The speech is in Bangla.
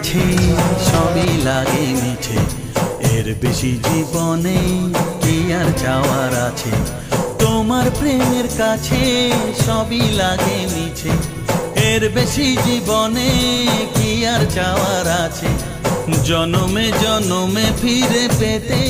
কাছে সবই লাগে মিছে, এর বেশি জীবনে কি আর চাওয়ার আছে। তোমার প্রেমের কাছে সবই লাগে মিছে, এর বেশি জীবনে কি আর চাওয়ার আছে। জনমে জনমে ফিরে পেতে